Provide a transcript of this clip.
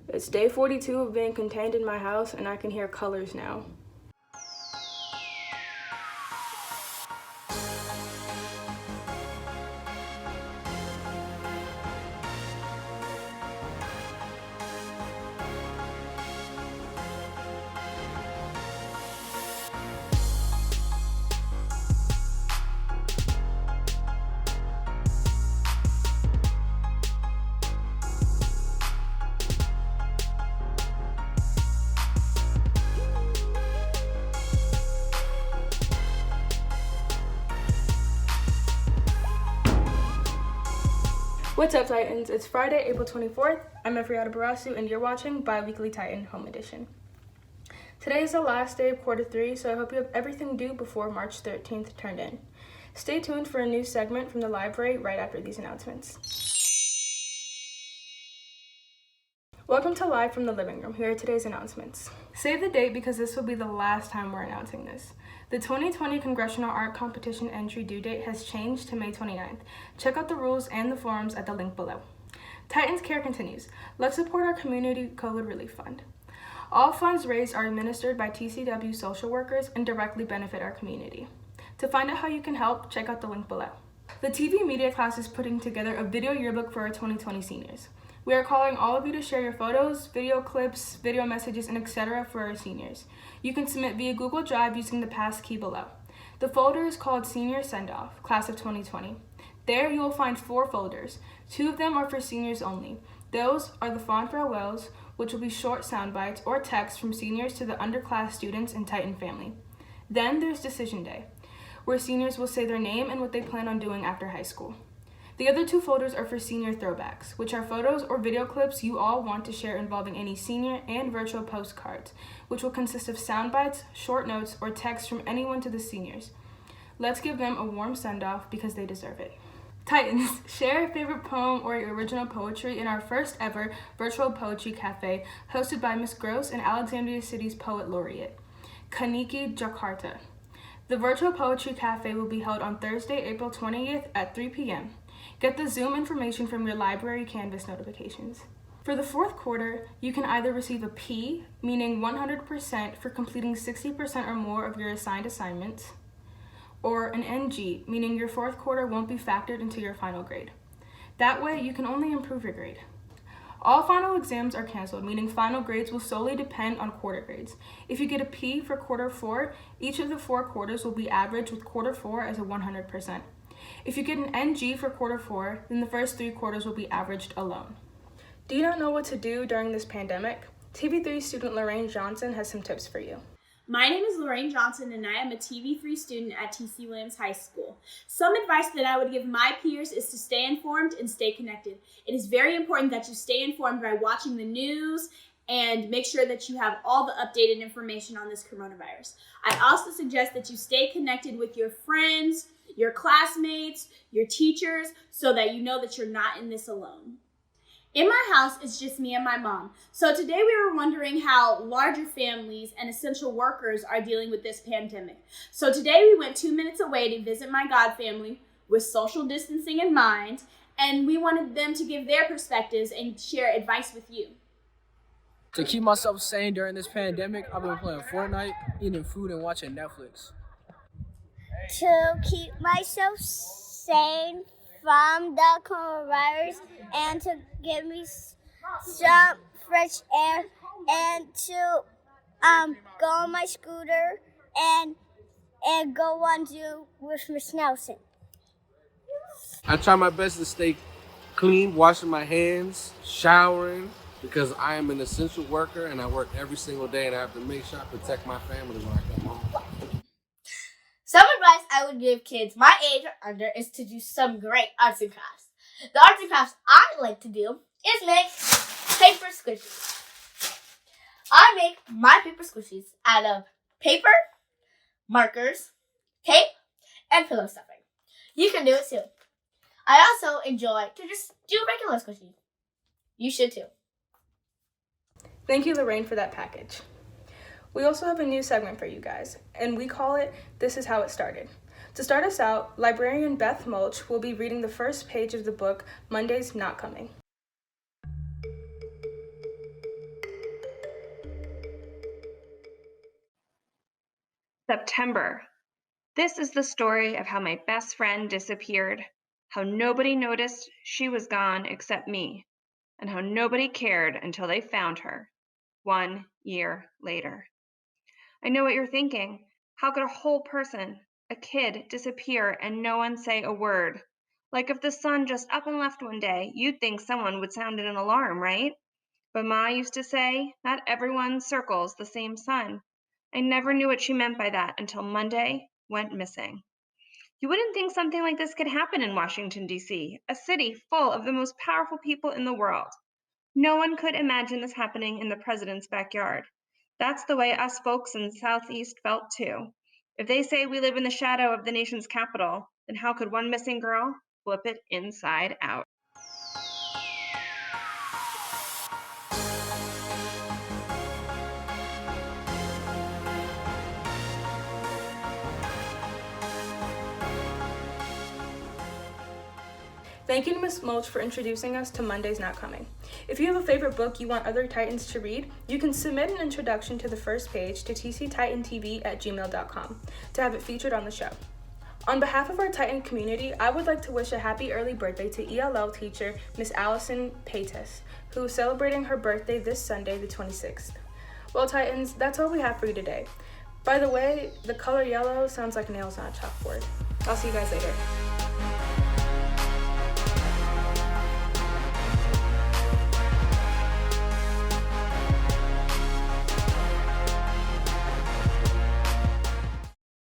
It's day 42 of being contained in my house, and I can hear colors now. What's up, Titans? It's Friday, April 24th. I'm Efriata Barasu, and you're watching Bi-Weekly Titan Home Edition. Today is the last day of quarter 3, so I hope you have everything due before March 13th turned in. Stay tuned for a new segment from the library right after these announcements. Welcome to Live from the Living Room. Here are today's announcements. Save the date because this will be the last time we're announcing this. The 2020 Congressional Art Competition entry due date has changed to May 29th. Check out the rules and the forums at the link below. Titans Care continues. Let's support our community COVID relief fund. All funds raised are administered by TCW social workers and directly benefit our community. To find out how you can help, check out the link below. The TV media class is putting together a video yearbook for our 2020 seniors. We are calling all of you to share your photos, video clips, video messages, and etc. for our seniors. You can submit via Google Drive using the pass key below. The folder is called Senior Send-Off, Class of 2020. There you will find 4 folders. 2 of them are for seniors only. Those are the fond farewells, which will be short sound bites or text from seniors to the underclass students and Titan family. Then there's Decision Day, where seniors will say their name and what they plan on doing after high school. The other 2 folders are for senior throwbacks, which are photos or video clips you all want to share involving any senior and virtual postcards, which will consist of sound bites, short notes, or text from anyone to the seniors. Let's give them a warm send-off because they deserve it. Titans, share your favorite poem or your original poetry in our first ever virtual poetry cafe hosted by Ms. Gross and Alexandria City's Poet Laureate, Kaniki Jakarta. The virtual poetry cafe will be held on Thursday, April 20th at 3 p.m. Get the Zoom information from your library Canvas notifications. For the 4th quarter, you can either receive a P, meaning 100% for completing 60% or more of your assigned assignments, or an NG, meaning your 4th quarter won't be factored into your final grade. That way, you can only improve your grade. All final exams are canceled, meaning final grades will solely depend on quarter grades. If you get a P for quarter 4, each of the 4 quarters will be averaged with quarter 4 as a 100%. If you get an NG for quarter 4, then the first 3 quarters will be averaged alone. Do you not know what to do during this pandemic? TV3 student Lorraine Johnson has some tips for you. My name is Lorraine Johnson, and I am a TV3 student at T.C. Williams High School. Some advice that I would give my peers is to stay informed and stay connected. It is very important that you stay informed by watching the news and make sure that you have all the updated information on this coronavirus. I also suggest that you stay connected with your friends, your classmates, your teachers, so that you know that you're not in this alone. In my house, it's just me and my mom. So today we were wondering how larger families and essential workers are dealing with this pandemic. So today we went 2 minutes away to visit my god family with social distancing in mind, and we wanted them to give their perspectives and share advice with you. To keep myself sane during this pandemic, I've been playing Fortnite, eating food, and watching Netflix. To keep myself sane from the coronavirus and to give me some fresh air and to go on my scooter and go on to with Miss Nelson. I try my best to stay clean, washing my hands, showering, because I am an essential worker and I work every single day and I have to make sure I protect my family when I come home. Some advice I would give kids my age or under is to do some great arts and crafts. The arts and crafts I like to do is make paper squishies. I make my paper squishies out of paper, markers, tape, and pillow stuffing. You can do it too. I also enjoy to just do regular squishies. You should too. Thank you, Lorraine, for that package. We also have a new segment for you guys, and we call it This Is How It Started. To start us out, librarian Beth Mulch will be reading the first page of the book, Monday's Not Coming. September. This is the story of how my best friend disappeared, how nobody noticed she was gone except me, and how nobody cared until they found her 1 year later. I know what you're thinking. How could a whole person, a kid, disappear and no one say a word? Like if the sun just up and left one day, you'd think someone would sound an alarm, right? But Ma used to say, not everyone circles the same sun. I never knew what she meant by that until Monday went missing. You wouldn't think something like this could happen in Washington, D.C., a city full of the most powerful people in the world. No one could imagine this happening in the president's backyard. That's the way us folks in the Southeast felt too. If they say we live in the shadow of the nation's capital, then how could one missing girl flip it inside out? Thank you to Ms. Mulch for introducing us to Monday's Not Coming. If you have a favorite book you want other Titans to read, you can submit an introduction to the first page to tctitantv@gmail.com to have it featured on the show. On behalf of our Titan community, I would like to wish a happy early birthday to ELL teacher Miss Allison Paytis, who is celebrating her birthday this Sunday, the 26th. Well, Titans, that's all we have for you today. By the way, the color yellow sounds like nails on a chalkboard. I'll see you guys later.